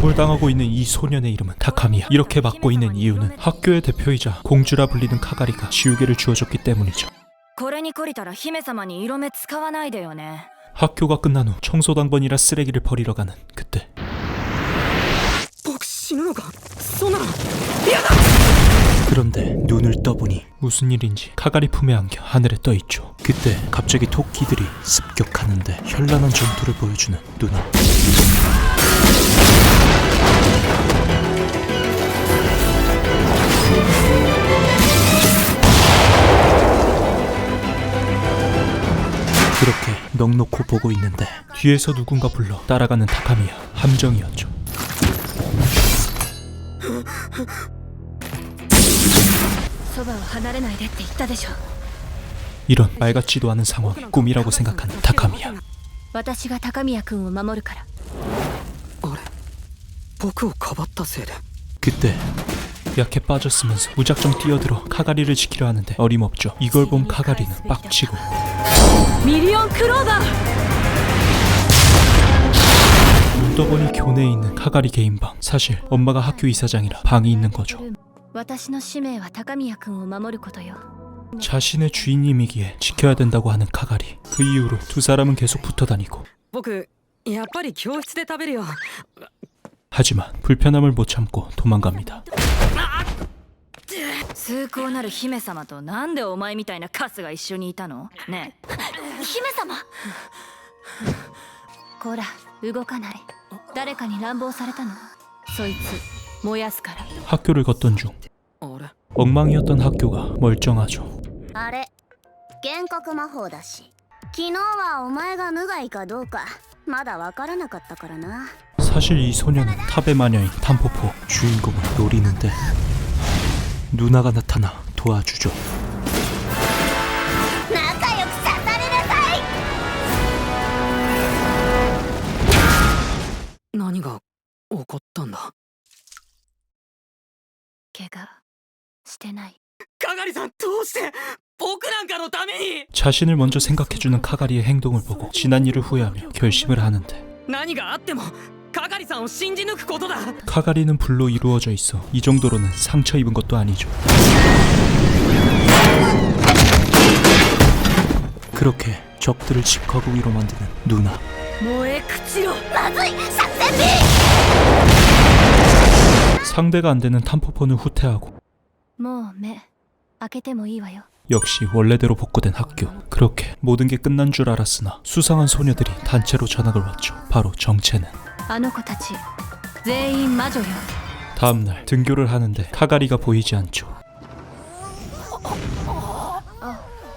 처벌당하고 있는 이 소년의 이름은 타카미야. 이렇게 맡고 있는 이유는 학교의 대표이자 공주라 불리는 카가리가 지우개를 주어줬기 때문이죠. 학교가 끝난 후 청소당번이라 쓰레기를 버리러 가는 그때 그런데 눈을 떠보니 무슨 일인지 카가리 품에 안겨 하늘에 떠있죠. 그때 갑자기 토끼들이 습격하는데 현란한 전투를 보여주는 누나. 그렇게 넋놓고 보고 있는데 뒤에서 누군가 불러 따라가는 타카미야. 함정이었죠. 이런 말 같지도 않은 상황이 꿈이라고 생각하는 타카미야. 그때 약해 빠졌으면서 무작정 뛰어들어 카가리를 지키려 하는데 어림없죠. 이걸 본 카가리는 빡치고 미리온 크로다! 눈 떠보니 교내에 있는 카가리 개인방. 사실 엄마가 학교 이사장이라 방이 있는 거죠. 자신의 주인님이기에 지켜야 된다고 하는 카가리. 그 이후로 두 사람은 계속 붙어다니고 하지만 불편함을 못 참고 도망갑니다. 崇高なる姫様となんでお前みたいなカスが一緒にいたのねえ姫様こら動かない誰かに乱暴されたのそいつ燃やすから 학교를 걷던 중 엉망이었던 학교가 멀쩡하죠. あれ幻覚魔法だし昨日はお前が無害かどうかまだわからなかったからな 사실 이 소녀는 탑의 마녀인 탐포포 주인공을 노리는데 누나가 나타나 도와주죠. 仲良くさされなさい何が起こったんだ怪我してないカガリさんどうして僕なんかのために 자신을 먼저 생각해주는 카가리의 행동을 보고 지난 일을 후회하며 결심을 하는데 何があってもカガリさんを信じ抜くことだ 카가리는 불로 이루어져 있어 이 정도로는 상처 입은 것도 아니죠. 그렇게 적들을 집가구 위로 만드는 누나. 燃え朽ちろまずい作戦 B 상대가 안 되는 탐포포는 후퇴하고 もう目開けてもいいわよ 역시 원래대로 복구된 학교. 그렇게 모든 게 끝난 줄 알았으나 수상한 소녀들이 단체로 전학을 왔죠. 바로 정체는 あの子たち全員魔女よ 다음날 등교를 하는데 카가리가 보이지 않죠.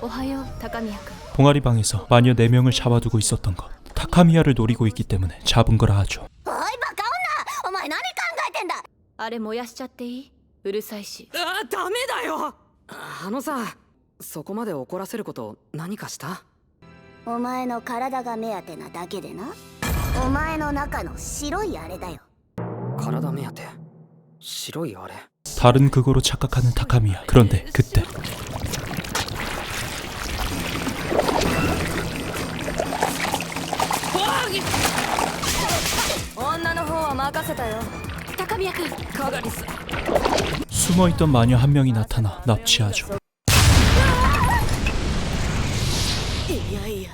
おはよう高宮君 동아리방에서 마녀 4명을 잡아두고 있었던 것. 타카미야를 노리고 있기 때문에 잡은 거라 하죠. おいバカ女お前何考えてんだあれ燃やしちゃっていいうるさいしあダメだよさそこまで怒らせること何かしたお前の体が目当てなだけでなお前の中の白いあれだよ体目当て白いあれ 다른 그거로 착각하는 타카미야. 그런데 그때 女の方は任せたよ高宮君カガリさん 숨어있던 마녀 한 명이 나타나 납치하죠. いやいや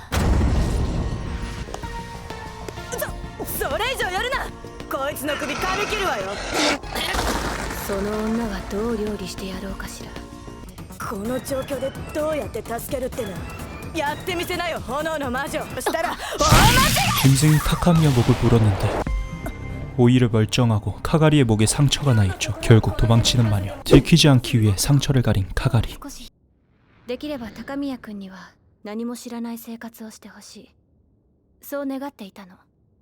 それ以上やるなこいつの首噛み切るわよその女はどう料理してやろうかしらこの状況でどうやって助けるってのやってみせなよ炎の魔女したら 짐승이 타카미야 목을 물었는데 오히려 멀쩡하고 카가리의 목에 상처가 나있죠. 결국 도망치는 마녀. 들키지 않기 위해 상처를 가린 카가리. 少しできれば高宮君には何も知らない生活をしてほしいそう願っていたの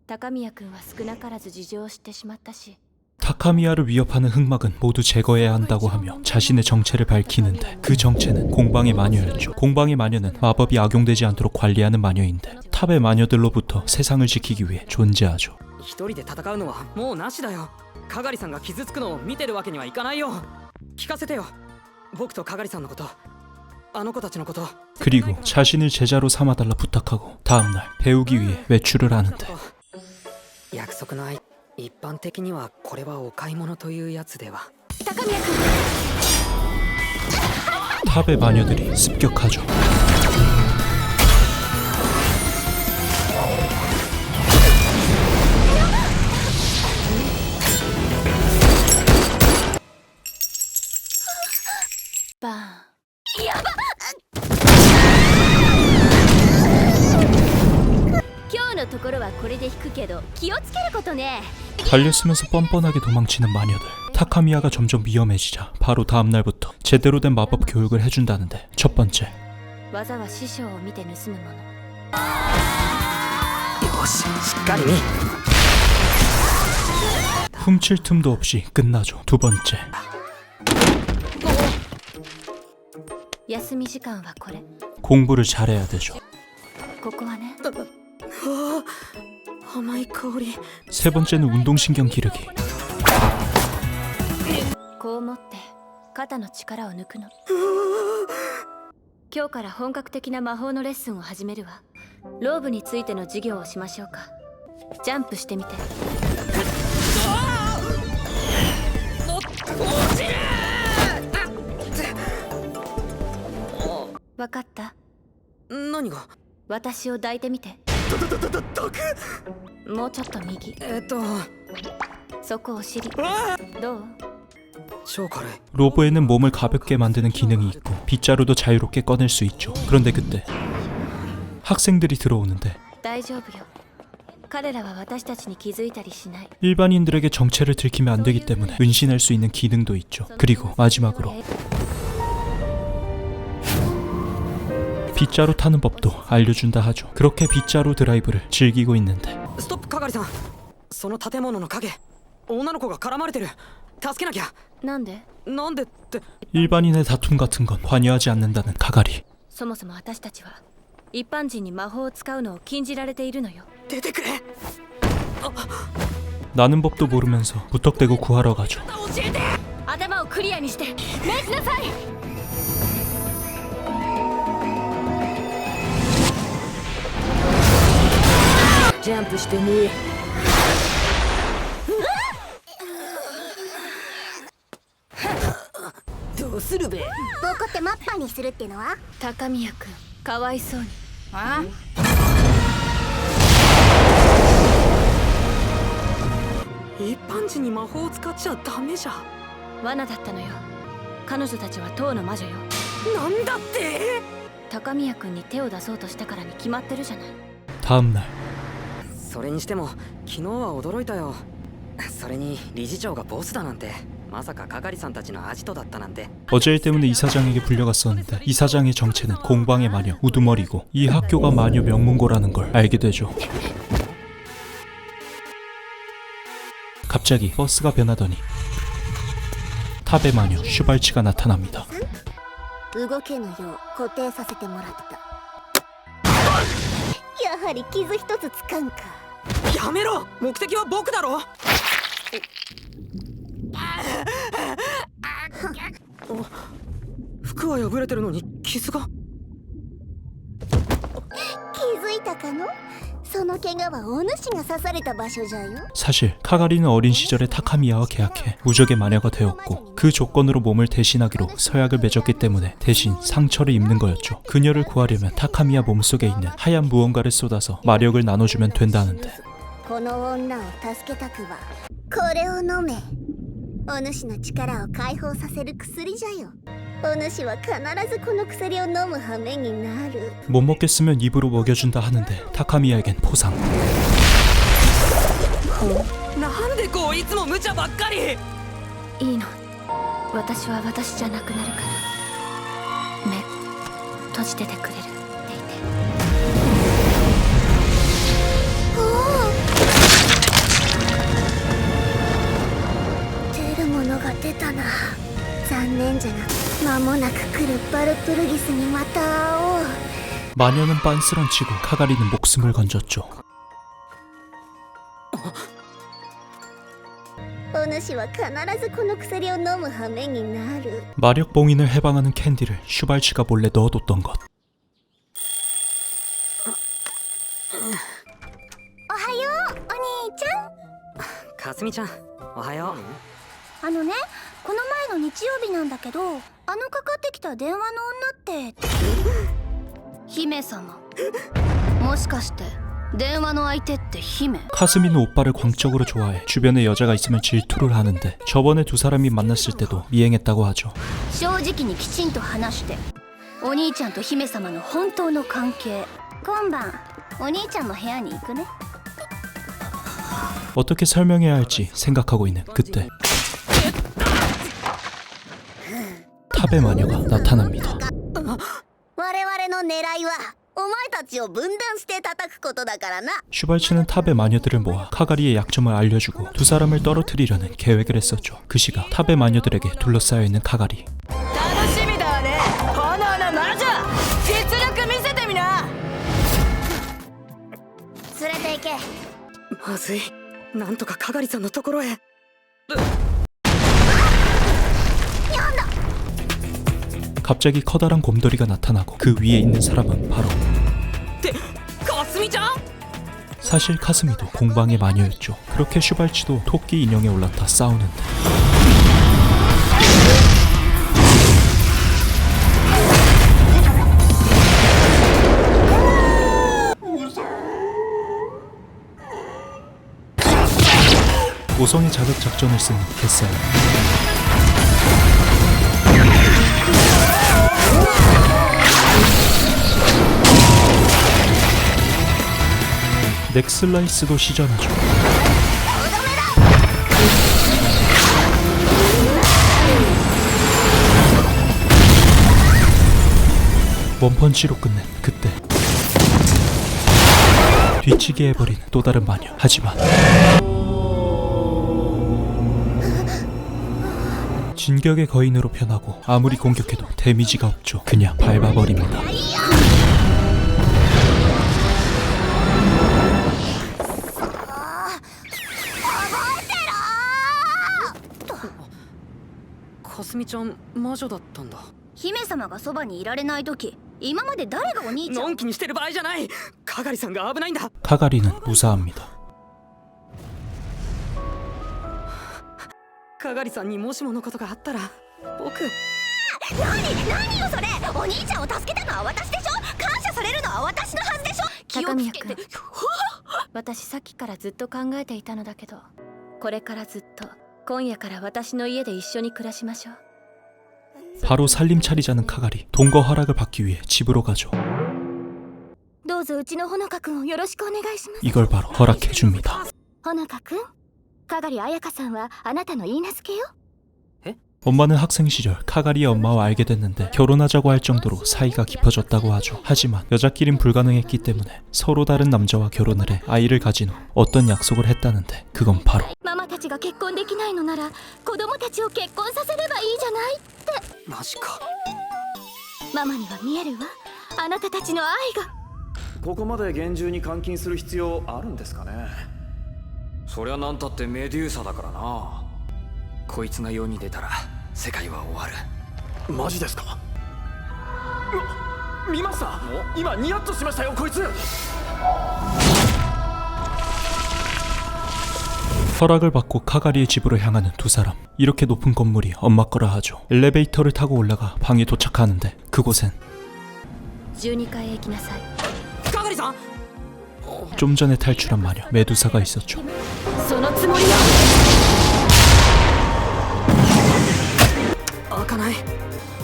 高宮君は少なからず事情を知ってしまったし 타카미야를 위협하는 흑막은 모두 제거해야 한다고 하며 자신의 정체를 밝히는데 그 정체는 공방의 마녀였죠. 공방의 마녀는 마법이 악용되지 않도록 관리하는 마녀인데 탑의 마녀들로부터 세상을 지키기 위해 존재하죠. 一人で戦うのはもうなしだよカガリさんが傷つくのを見てるわけにはいかないよ聞かせてよ僕とカガリさんのことあの子たちのこと 그리고 자신을 제자로 삼아달라 부탁하고 다음날 배우기 위해 외출을 하는데 約束の相一般的にはこれはお買い物というやつでは。高宮君 탑의 마녀들이 습격하죠. 빠. 今日のところはこれで引くけど気をつけることね 달려쓰면서 뻔뻔하게 도망치는 마녀들. 타카미야가 점점 위험해지자 바로 다음 날부터 제대로 된 마법 교육을 해준다는데, 첫 번째, 技は師匠を見て盗むものよし、しっかりに。 훔칠 틈도 없이 끝나죠. 두 번째, 休み時間はこれ 공부를 잘해야 되죠. ここはね甘い香り。 세 번째는 운동신경 기르기. こう持って肩の力を抜くの今日から本格的な魔法のレッスンを始めるわローブについての授業をしましょうかジャンプしてみてわかった？何が？私を抱いてみてもうちょっと右そこお尻どう？ 超軽い。 로브에는 몸을 가볍게 만드는 기능이 있고 빗자루도 자유롭게 꺼낼 수 있죠. 그런데 그때 학생들이 들어오는데 大丈夫よ彼らは私たちに気づいたりしない 일반인들에게 정체를 들키면 안 되기 때문에 은신할 수 있는 기능도 있죠. 그리고 마지막으로 빗자루 타는 법도 알려준다 하죠. 그렇게 빗자루 드라이브를 즐기고 있는데 ストップ係さん。その建物の影、女の子が絡まれてる。助けなきゃ。なんで？なんでって。 일반인의 다툼 같은 건 관여하지 않는다는 카가리. そもそも私たちは一般人に魔法を使うのを禁じられているのよ出てくれ。 나는 법도 모르면서 무턱대고 구하러 가죠. 教えて。頭をクリアにして命じなさいジャンプしてみどうするべボコってマッパにするってのは高宮君かわいそうにあ一般人に魔法を使っちゃダメじゃ。罠だったのよ彼女たちは塔の魔女よなんだって。高宮君に手を出そうとしたからに決まってるじゃない 다음 날 それにしても昨日は驚いたよ。それに理事長がボスだなんて、まさか係さんたちのアジトだったなんて。 어제 일 때문에 이사장에게 불려갔었는데 이사장의 정체는 공방의 마녀 우두머리고 이 학교가 마녀 명문고라는 걸 알게 되죠. 갑자기 버스가 변하더니 탑의 마녀 슈발치가 나타납니다. 動けぬよう固定させてもらったやはり傷一つつかんかやめろ。目的は僕だろ。服は破れてるのに傷が。気づいたかのその怪我はお主が刺された場所じゃよ 사실 카가리는 어린 시절에 타카미야와 계약해 무적의 마녀가 되었고 그 조건으로 몸을 대신하기로 서약을 맺었기 때문에 대신 상처를 입는 거였죠. 그녀를 구하려면 타카미야 몸속에 있는 하얀 무언가를 쏟아서 마력을 나눠주면 된다는데 この女を助けたくばこれを飲めお主の力を解放させる薬じゃよお主は必ずこの薬を飲む羽目になる 못 먹겠으면 입으로 먹여준다 하는데 타카미야에겐 포상. なんでこういつも無茶ばっかり。いいの私は私じゃなくなるから目閉じててくれるって言って出るものが出たな残念じゃが間もなく来るバルプルギスにまた会おう 마녀는 빤스런 치고 카가리는 목숨을 건졌죠. お主は必ずこの薬を飲む羽目になる 마력 봉인을 해방하는 캔디를 슈발치가 몰래 넣어뒀던 것. おはようお兄ちゃんかすみちゃんおはよう。あのね、この前の日曜日なんだけど、かかってきた電話の女って姫様。もしかして電話の相手って姫? 카스미는 오빠를 광적으로 좋아해 주변에 여자가 있으면 질투를 하는데 저번에 두 사람이 만났을 때도 미행했다고 하죠. 正直にきちんと話して。お兄ちゃんと姫様の本当の関係。今晩お兄ちゃんの部屋に行くね。 어떻게 설명해야 할지 생각하고 있는 그때 탑의 마녀가 나타납니다. 我々の狙いはお前たちを分断して叩くことだからな。 슈발츠는 탑의 마녀들을 모아 카가리의 약점을 알려주고 두 사람을 떨어뜨리려는 계획을 했었죠. 그 시각 탑의 마녀들에게 둘러싸여 있는 카가리. 楽しみだわね、炎の魔女。実力見せてみな。連れて行け。まずい、なんとかかがりさんのところへ。 갑자기 커다란 곰돌이가 나타나고 그 위에 있는 사람은 바로 ってかすみちゃん。 사실 카스미도 공방의 마녀였죠. 그렇게 슈발츠도 토끼 인형에 올라타 싸우는데 모성의 자극 작전을 쓰는 개싸움. 넥슬라이스도 시전하죠. 원펀치로 끝낸 그때 뒤치기 해버린 또 다른 마녀. 하지만 진격의 거인으로 변하고 아무리 공격해도 데미지가 없죠. 그냥 밟아버립니다.かすみちゃん魔女だったんだ。姫様がそばにいられない時、今まで誰がお兄ちゃんを。のんきにしてる場合じゃない。かがりさんが危ないんだ。 카가리는 무사합니다. かがりさんにもしものことがあったら僕。何よそれ。お兄ちゃんを助けたのは私でしょ。感謝されるのは私のはずでしょ。気をつけて。私さっきからずっと考えていたのだけど、これからずっと今夜から私の家で一緒に暮らしましょう。 바로 살림 차리자는 카가리. 동거 허락을 받기 위해 집으로 가죠. どうぞうちのほのかくんをよろしくお願いします。 이걸 바로 허락해줍니다. ほのかくん、かがりあやかさんはあなたの言い名付けよ。 엄마는 학생 시절 카가리의 엄마와 알게 됐는데 결혼하자고 할 정도로 사이가 깊어졌다고 하죠. 하지만 여자끼린 불가능했기 때문에 서로 다른 남자와 결혼을 해 아이를 가진 후 어떤 약속을 했다는데 그건 바로 ママたちが結婚できないのなら子供たちを結婚させればいいじゃないって。マジか。ママには見えるわ、あなたたちの愛が。ここまで厳重に監禁する必要あるんですかね。そりゃなんたってメデューサだからな。こいつが世に出たら世界は終わる。マジですか。見ました。今ニヤッとしましたよこいつ。 허락을 받고 카가리의 집으로 향하는 두 사람. 이렇게 높은 건물이 엄마 거라 하죠. 엘리베이터를 타고 올라가 방에 도착하는데 그곳엔 12階へ行きなさい。かがりさん。 좀 전에 탈출한 마녀 메두사가 있었죠. そのつもりよ。開かない。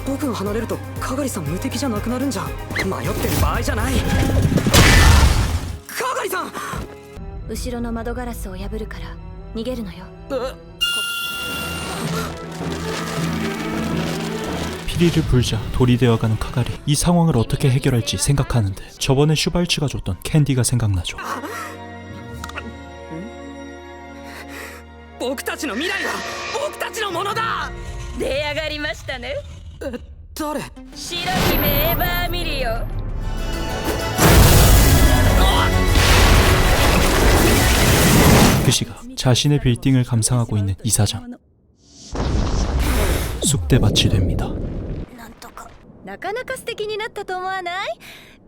僕が離れるとかがりさん無敵じゃなくなるんじゃ。迷ってる場合じゃない。かがりさん。後ろの窓ガラスを破るから逃げるのよ。 피리를 불자 돌이 되어가는 카가리. 이 상황을 어떻게 해결할지 생각하는데 저번에 슈발츠가 줬던 캔디가 생각나죠. 僕たちの未来は僕たちのものだ。出上がりましたね。誰？白姫エバーミリオ。 그 시각 자신의 빌딩을 감상하고 있는 이사장. 쑥대밭이 됩니다. なかなか素敵になったと思わない？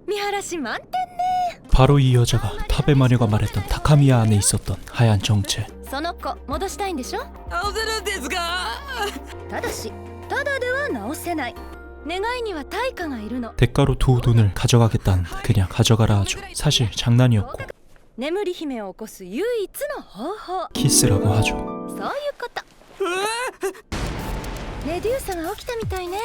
見晴らし満点ね。 바로 이 여자가 탑의 마녀가 말했던 타카미야 안에 있었던 하얀 정체. その子戻したいんでしょ。直せるんですが。ただしただでは直せない。願いには対価がいるの。 대가로 두 돈을 가져가겠다는데 그냥 가져가라 하죠. 사실 장난이었고 眠り姫を起こす唯一の方法。 키스라고 하죠. そういうこと。メデューサが起きたみたいね。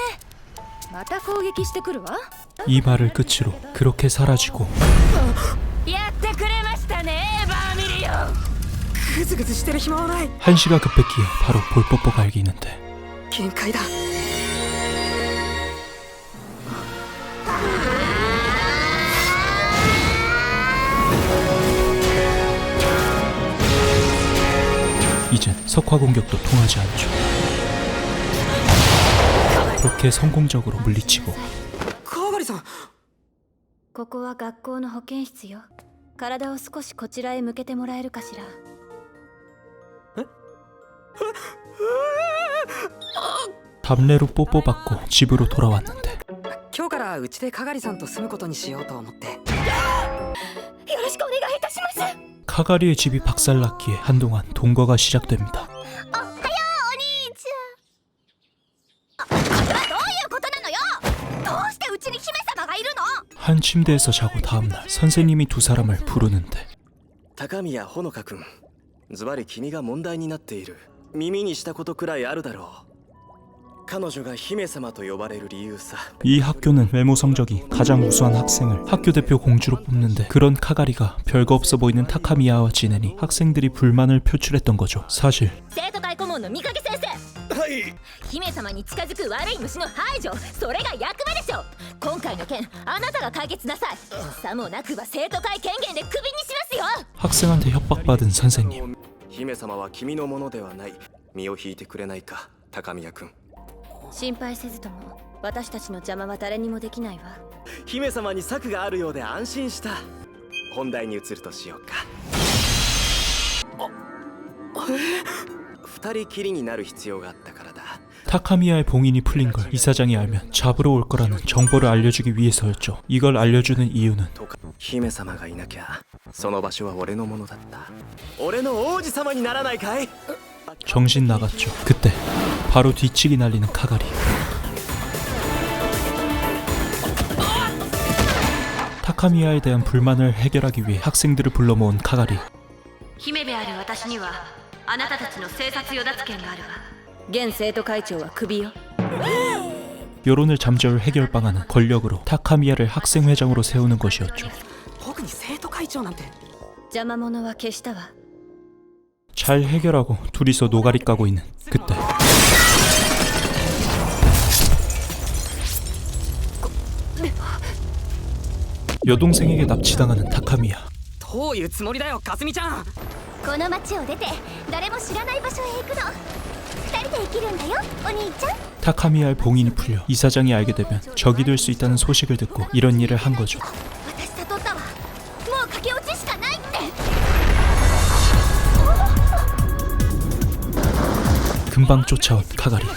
また攻撃してくるわ。 이 말을 끝으로 그렇게 사라지고 やってくれましたね、バーミリオン。グズグズしてる暇はない。 한시가 급했기에 바로 볼뽀뽀 갈기는데 限界だ。 이젠 석화 공격도 통하지 않죠. 그렇게 성공적으로 물리치고 川狩さん。ここは学校の保健室よ。体を少しこちらへ向けてもらえるかしら。 답례로 뽀뽀받고 집으로 돌아왔는데 今日からうちでかがりさんと住むことにしようと思って。よろしくお願いいたします。 카가리의 집이 박살났기에 한동안 동거가 시작됩니다. おはよう、お兄ちゃん。これはどういうことなのよ。どうしてうちに姫様がいるの。 한 침대에서 자고 다음날 선생님이 두 사람을 부르는데 高宮ほのかくん、ズバリ君が問題になっている。耳にしたことくらいあるだろう。彼女が姫様と呼ばれる理由さ。 이 학교는 외모 성적이 가장 우수한 학생을 학교 대표 공주로 뽑는데 그런 카가리가 별거 없어 보이는 타카미야와 지내니 학생들이 불만을 표출했던 거죠. 사실 生徒会顧問の三影先生。はい。姫様に近づく悪い虫の排除、それが役目でしょ。今回の件、あなたが解決なさい。さもなくば生徒会権限でクビにしますよ。 학생한테 협박받은 선생님. 姫様は君のものではない。身を引いてくれないか、高宮くん。心配せずとも、私たちの邪魔は誰にもできないわ。姫様に策があるようで安心した。本題に移るとしようか。二人きりになる必要があったからだ。 타카미야의 봉인이 풀린 걸 이사장이 알면 잡으러 올 거라는 정보를 알려주기 위해서였죠. 이걸 알려주는 이유는 姫様がいなきゃその場所は俺のものだった。俺の王子様にならないかい。 정신 나갔죠. 그때 바로 뒤치기 날리는 카가리. 타카미야에 대한 불만을 해결하기 위해 학생들을 불러 모은 카가리. 姫である私には、あなたたちの生殺与奪権があるわ。現生徒会長はクビよ。 여론을 잠재울 해결 방안은 권력으로 타카미야를 학생회장으로 세우는 것이었죠. 僕に生徒会長なんて。邪魔者は消したわ。 잘 해결하고 둘이서 노가리 까고 있는 그때 여동생에게 납치당하는 타카미야. どういうつもりだよ、かすみちゃん。この町を出て誰も知らない場所へ行くの。二人で生きるんだよ、お兄ちゃん。 타카미야의 봉인이 풀려 이사장이 알게 되면 적이 될 수 있다는 소식을 듣고 이런 일을 한 거죠. 私悟ったわ。もう駆け落ちしかないって。 금방 쫓아온 카가리.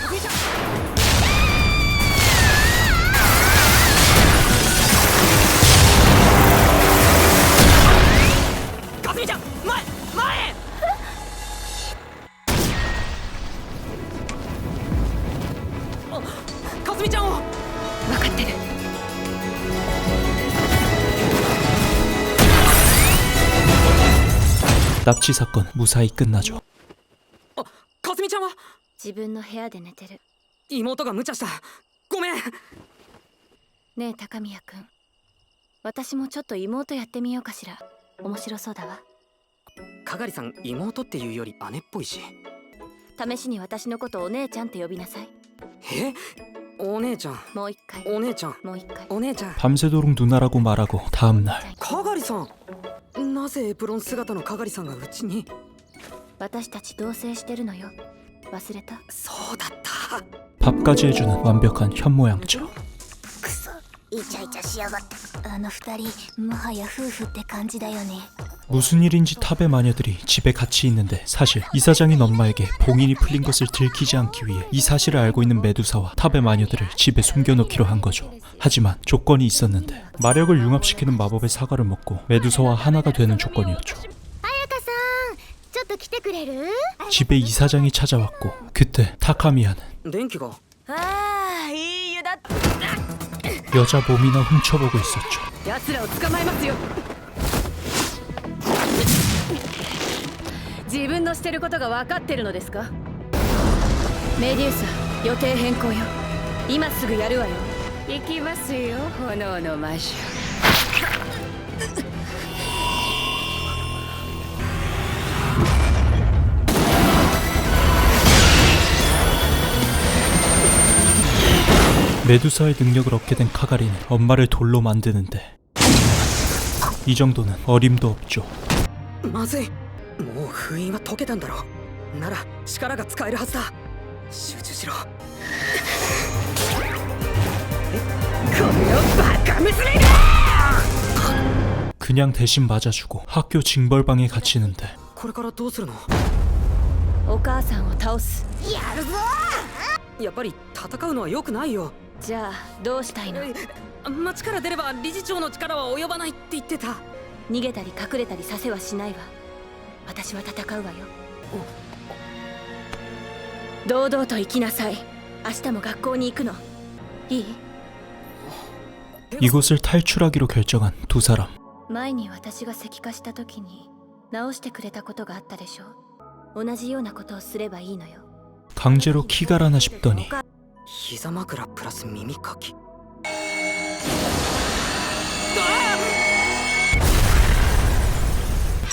かすみちゃん、前へ。かすみちゃんを。分かってる。 납치 사건 무사히 끝나죠. かすみちゃんは。自分の部屋で寝てる。妹が無茶した。ごめん。ねえ高宮くん、私もちょっと妹やってみようかしら。面白そうだわ。かがりさん、妹っていうより姉っぽいし。試しに私のことお姉ちゃんって呼びなさい。え、お姉ちゃん。もう一回。お姉ちゃん。もう一回。お姉ちゃん。 밤새도록 누나라고 말하고 다음날 かがりさん。なぜエプロン姿のかがりさんがうちに。私たち同棲してるのよ。忘れた？そうだった。 밥까지 해주는 완벽한 현모양처. くそ、イチャイチャしやがって。あの二人、もはや夫婦って感じだよね。 무슨 일인지 탑의 마녀들이 집에 같이 있는데 사실 이사장인 엄마에게 봉인이 풀린 것을 들키지 않기 위해 이 사실을 알고 있는 메두사와 탑의 마녀들을 집에 숨겨놓기로 한 거죠. 하지만 조건이 있었는데 마력을 융합시키는 마법의 사과를 먹고 메두사와 하나가 되는 조건이었죠. 彩香さん、ちょっと来てくれる？ 집에 이사장이 찾아왔고 그때 타카미야는 電気がああいい湯だって 여자 몸이나 훔쳐보고 있었죠. 奴らを捕まえますよ自分のしてることが分かってるのですかメデューサ予定変更よ今すぐやるわよ行きますよ炎の魔女메두사의 능력을 얻게 된 카가리는 엄마를 돌로 만드는데 이 정도는 어림도 없죠. まずいもう封印は解けたんだろうなら力が使えるはずだ集中しろこのバカ娘が 그냥 대신 맞아주고 학교 징벌방에 갇히는데 これからどうするのお母さんを倒すやるぞ。やっぱり戦うのは良くないよじゃあどうしたいの町から出れば理事長の力は及ばないって言ってた逃げたり隠れたりさせはしないわ私は戦うわよ堂々と生きなさい明日も学校に行くのいい 이곳을 탈출하기로 결정한 두 사람. 前に私が石化した時に直してくれたことがあったでしょ同じようなことをすればいいのよ 강제로 키가라나 싶더니 膝枕プラス耳かき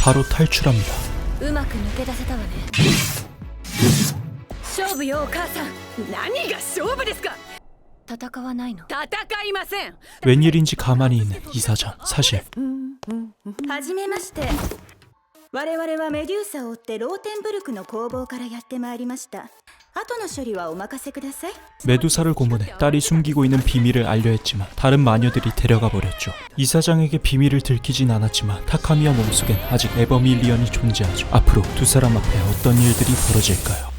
바로 탈출합니다. うまく抜け出せたわね勝負よお母さん何が勝負ですか戦わないの戦いません 웬일인지 가만히 있는 이사장. 사실 はじめまして我々はメデューサを追ってローテンブルクの工房からやってまいりました後の処理はお任せください 메두사를 고문해 딸이 숨기고 있는 비밀을 알려 했지만 다른 마녀들이 데려가 버렸죠. 이사장에게 비밀을 들키진 않았지만 타카미야 몸속엔 아직 에버밀리언이 존재하죠. 앞으로 두 사람 앞에 어떤 일들이 벌어질까요?